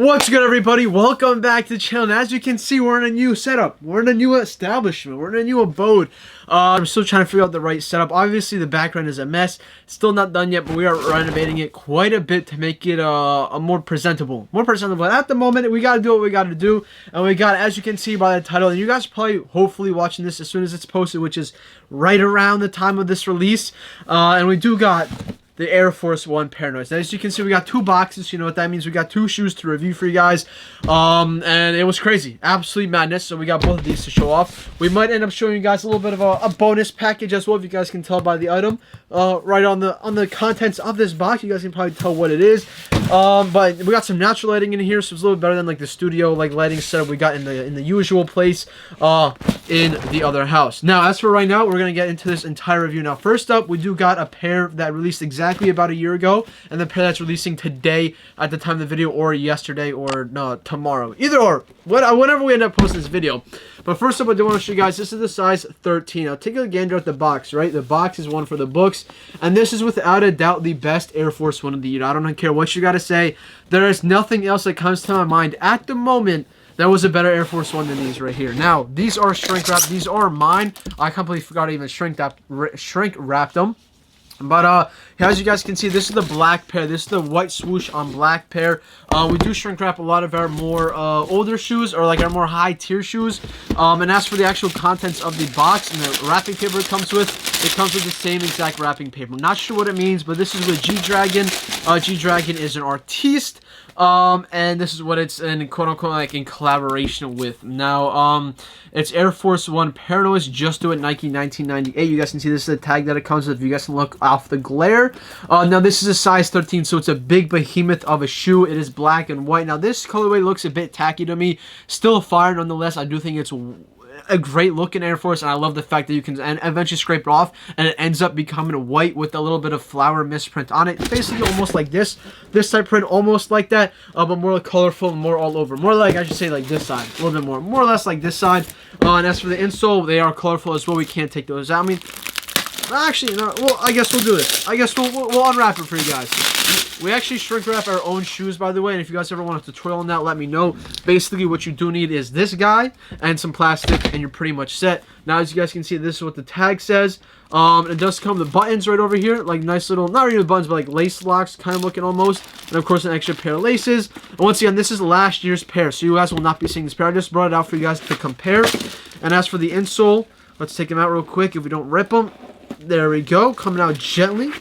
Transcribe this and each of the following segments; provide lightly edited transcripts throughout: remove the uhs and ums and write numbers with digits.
What's good, everybody? Welcome back to the channel. And as you can see, we're in a new setup. We're in a new establishment. We're in a new abode. I'm still trying to figure out the right setup. Obviously, the background is a mess. Still not done yet, but we are renovating it quite a bit to make it a more presentable. At the moment, we got to do what we got to do. And we got, as you can see by the title, and you guys are probably hopefully watching this as soon as it's posted, which is right around the time of this release. And we do got the Air Force 1 Paranoise. As you can see, we got two boxes. You know what that means. We got two shoes to review for you guys. And it was crazy. Absolute madness. So we got both of these to show off. We might end up showing you guys a little bit of a bonus package as well, if you guys can tell by the item. Right on the contents of this box. You guys can probably tell what it is. But we got some natural lighting in here, so it's a little better than like the studio lighting setup we got in the usual place in the other house. Now, as for right now, we're gonna get into this entire review. Now, first up, we do got a pair that released exactly about a year ago, and the pair that's releasing today at the time of the video, or yesterday, or no, tomorrow. Either or, whenever we end up posting this video. But first up, I do want to show you guys, this is the size 13. Now, take a gander at the box, right? The box is one for the books, and this is without a doubt the best Air Force 1 of the year. I don't care what you got to say. There is nothing else that comes to my mind at the moment that was a better Air Force 1 than these right here. Now, these are shrink wrapped. These are mine. I completely forgot to even shrink wrap them. But as you guys can see, this is the black pair. This is the white swoosh on black pair. We do shrink wrap a lot of our more older shoes, or like our more high tier shoes. And as for the actual contents of the box and the wrapping paper it comes with the same exact wrapping paper. Not sure what it means, but this is with G-Dragon. G-Dragon is an artiste. And this is what it's in, quote unquote, like in collaboration with. Now, it's Air Force 1 Paranoise, Just Do It Nike 1998. You guys can see this is the tag that it comes with. If you guys can look off the glare. Now, this is a size 13, so it's a big behemoth of a shoe. It is black and white. Now, this colorway looks a bit tacky to me. Still fire nonetheless. I do think it's a great look in Air Force, and I love the fact that you can eventually scrape it off and it ends up becoming white with a little bit of flower misprint on it. It's basically almost like this type print, almost like that, but more colorful and more all over. More like, I should say, like this side, a little bit more or less like this side. And as for the insole, they are colorful as well. We can't take those out. I mean, actually, no, well, I guess we'll do this. I guess we'll unwrap it for you guys. We actually shrink wrap our own shoes, by the way, and if you guys ever want a tutorial on that, let me know. Basically, what you do need is this guy and some plastic, and you're pretty much set. Now, as you guys can see, this is what the tag says. It does come with the buttons right over here, like nice little, not really buttons, but like lace locks, kind of looking almost. And of course, an extra pair of laces. And once again, this is last year's pair, so you guys will not be seeing this pair. I just brought it out for you guys to compare. And as for the insole, let's take them out real quick if we don't rip them. There we go, coming out gently.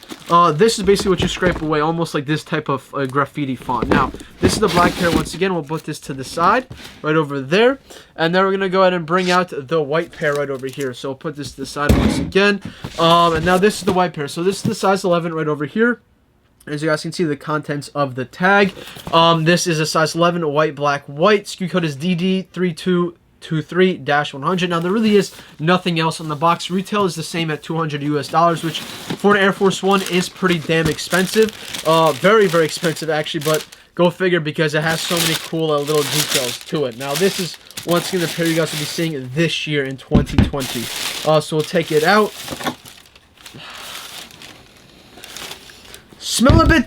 This is basically what you scrape away, almost like this type of graffiti font. Now, this is the black pair. Once again, we'll put this to the side, right over there. And then we're going to go ahead and bring out the white pair right over here. So we'll put this to the side once again. And now this is the white pair. So this is the size 11 right over here. As you guys can see, the contents of the tag. This is a size 11, white, black, white. SKU code is DD3223-100. Now, there really is nothing else on the box. Retail is the same at $200 US, which for an Air Force 1 is pretty damn expensive. Very, very expensive, actually, but go figure, because it has so many cool little details to it. Now, this is, once again, the pair you guys will be seeing this year in 2020. So we'll take it out. Smelling a bit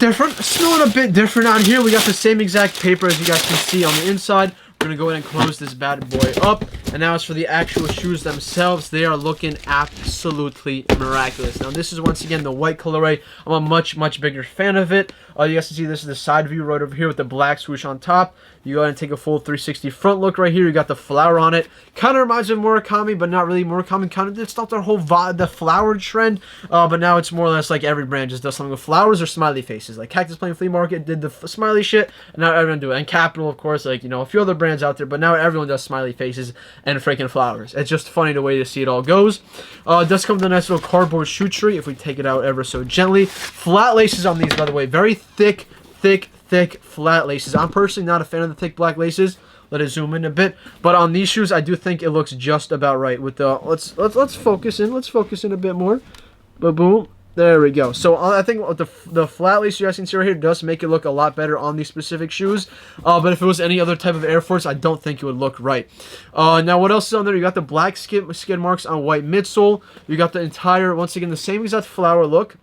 different out here. We got the same exact paper as you guys can see on the inside. We're going to go ahead and close this bad boy up. And now as for the actual shoes themselves, they are looking absolutely miraculous. Now, this is once again the white colorway. I'm a much bigger fan of it. You guys can see this is the side view right over here with the black swoosh on top. You go ahead and take a full 360 front look right here. You got the flower on it. Kind of reminds me of Murakami, but not really Murakami. Kind of, it's not their whole the flower trend, but now it's more or less like every brand just does something with flowers or smiley faces. Like Cactus Plain Flea Market did the smiley shit, and now everyone do it. And Capital, of course, like, you know, a few other brands out there, but now everyone does smiley faces and freaking flowers. It's just funny the way to see it all goes. It does come with a nice little cardboard shoe tree if we take it out ever so gently. Flat laces on these, by the way. Very thick flat laces. I'm personally not a fan of the thick black laces. Let it zoom in a bit, but on these shoes, I do think it looks just about right. With the let's focus in. Let's focus in a bit more. Boom. There we go. So I think the flat lace you guys can see right here does make it look a lot better on these specific shoes. But if it was any other type of Air Force, I don't think it would look right. Now, what else is on there? You got the black skid marks on white midsole. You got the entire, once again, the same exact flower look.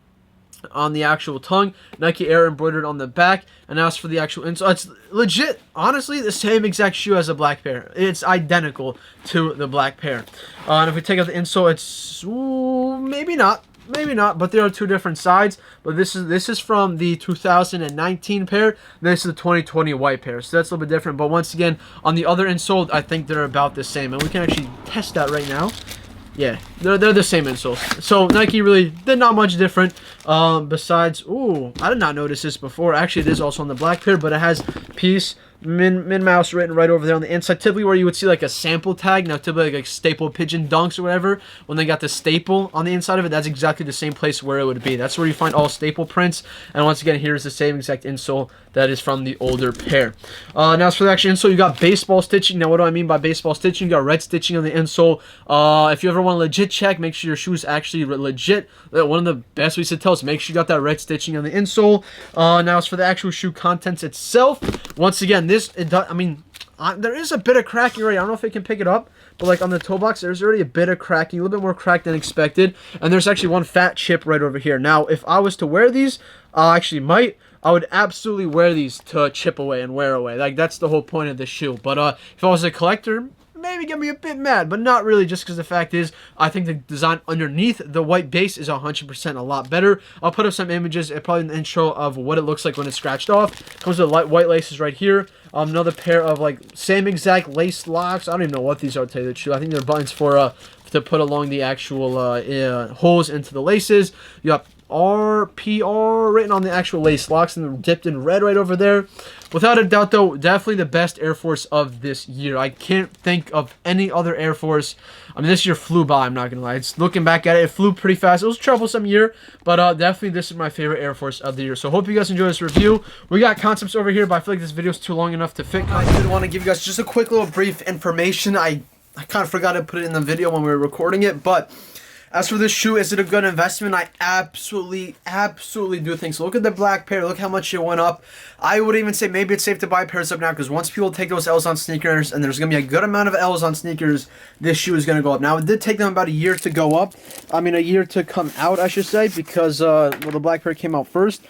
on the actual tongue, Nike Air embroidered on the back, and as for the actual insole, it's legit, honestly, the same exact shoe as the black pair. It's identical to the black pair. And if we take out the insole, it's maybe not, but there are two different sides. But this is from the 2019 pair. This is the 2020 white pair, so that's a little bit different. But once again, on the other insole, I think they're about the same, and we can actually test that right now. Yeah, they're the same insoles. So Nike really did not much different. Besides, I did not notice this before. Actually, it is also on the black pair, but it has Peace Min Mouse written right over there on the inside. Typically, where you would see like a sample tag, now typically like staple pigeon dunks or whatever, when they got the staple on the inside of it, that's exactly the same place where it would be. That's where you find all staple prints. And once again, here's the same exact insole that is from the older pair. Now, as for the actual insole, you got baseball stitching. Now, what do I mean by baseball stitching? You got red stitching on the insole. If you ever want to legit check, make sure your shoe is actually legit. One of the best ways to tell is make sure you got that red stitching on the insole. Now, as for the actual shoe contents itself, once again, there is a bit of cracking already. I don't know if it can pick it up, but like on the toe box, there's already a bit of cracking, a little bit more cracked than expected. And there's actually one fat chip right over here. Now, if I was to wear these, I would absolutely wear these to chip away and wear away. Like, that's the whole point of the shoe. But if I was a collector, maybe get me a bit mad, but not really, just because the fact is, I think the design underneath the white base is 100% a lot better. I'll put up some images, probably in the intro, of what it looks like when it's scratched off. Comes with white laces right here. Another pair of like same exact lace locks. I don't even know what these are, to tell you the truth. I think they're buttons for to put along the actual holes into the laces. You got RPR written on the actual lace locks, and they're dipped in red right over there. Without a doubt, though, definitely the best Air Force of this year. I can't think of any other Air Force. I mean, this year flew by, I'm not gonna lie. It's looking back at it, it flew pretty fast. It was a troublesome year, but definitely this is my favorite Air Force of the year. So hope you guys enjoy this review. We got concepts over here, but I feel like this video is too long enough to fit. I did want to give you guys just a quick little brief information. I kind of forgot to put it in the video when we were recording it, but as for this shoe, is it a good investment? I absolutely do think so. Look at the black pair. Look how much it went up. I would even say maybe it's safe to buy pairs up now, because once people take those L's on sneakers, and there's going to be a good amount of L's on sneakers, this shoe is going to go up. Now, it did take them about a year to go up. I mean, a year to come out, I should say, because the black pair came out first.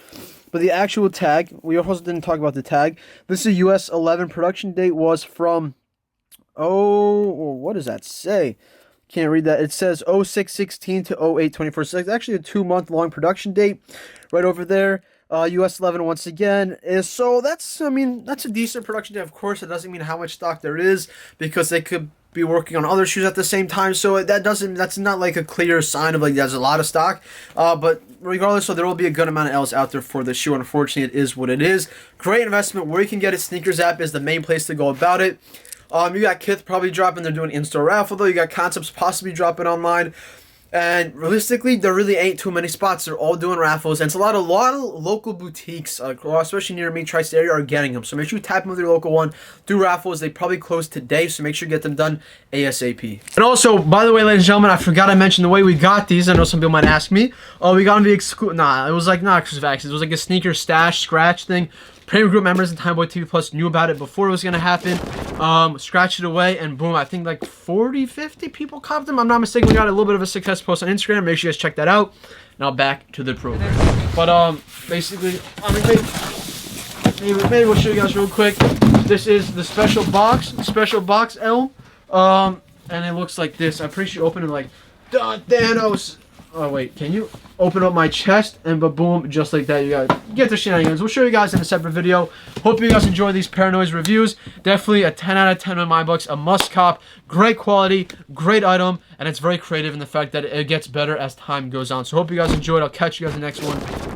But the actual tag, we also didn't talk about the tag. This is US 11. Production date was from, what does that say? Can't read that. It says 06/16 to 08/24. So it's actually a 2-month-long production date right over there. US 11 once again is, so that's a decent production date. Of course, it doesn't mean how much stock there is, because they could be working on other shoes at the same time. So that's not like a clear sign of like there's a lot of stock. But regardless, so there will be a good amount of L's out there for the shoe. Unfortunately, it is what it is. Great investment. Where you can get it, Sneakers app is the main place to go about it. You got Kith probably dropping. They're doing in-store raffle, though. You got Concepts possibly dropping online. And realistically, there really ain't too many spots. They're all doing raffles. And it's a lot of local boutiques, especially near me, Tri-State area, are getting them. So make sure you tap them with your local one. Do raffles. They probably close today, so make sure you get them done ASAP. And also, by the way, ladies and gentlemen, I forgot to mention the way we got these. I know some people might ask me. Oh, we got them the exclusive. Nah, it was like not exclusive access. It was like a sneaker stash scratch thing. Premium Group members and Timeboy TV Plus knew about it before it was going to happen. Scratched it away, and boom, I think like 40, 50 people copped them. I'm not mistaken. We got a little bit of a success post on Instagram. Make sure you guys check that out. Now back to the program. But basically, maybe we'll show you guys real quick. This is the special box L. And it looks like this. I'm pretty sure open it like Thanos. Oh wait, can you open up my chest, and boom, just like that, you guys get the shenanigans. We'll show you guys in a separate video. Hope you guys enjoy these Paranoise reviews. Definitely a 10 out of 10 in my books. A must cop. Great quality, great item, and it's very creative in the fact that it gets better as time goes on. So hope you guys enjoyed. I'll catch you guys in the next one.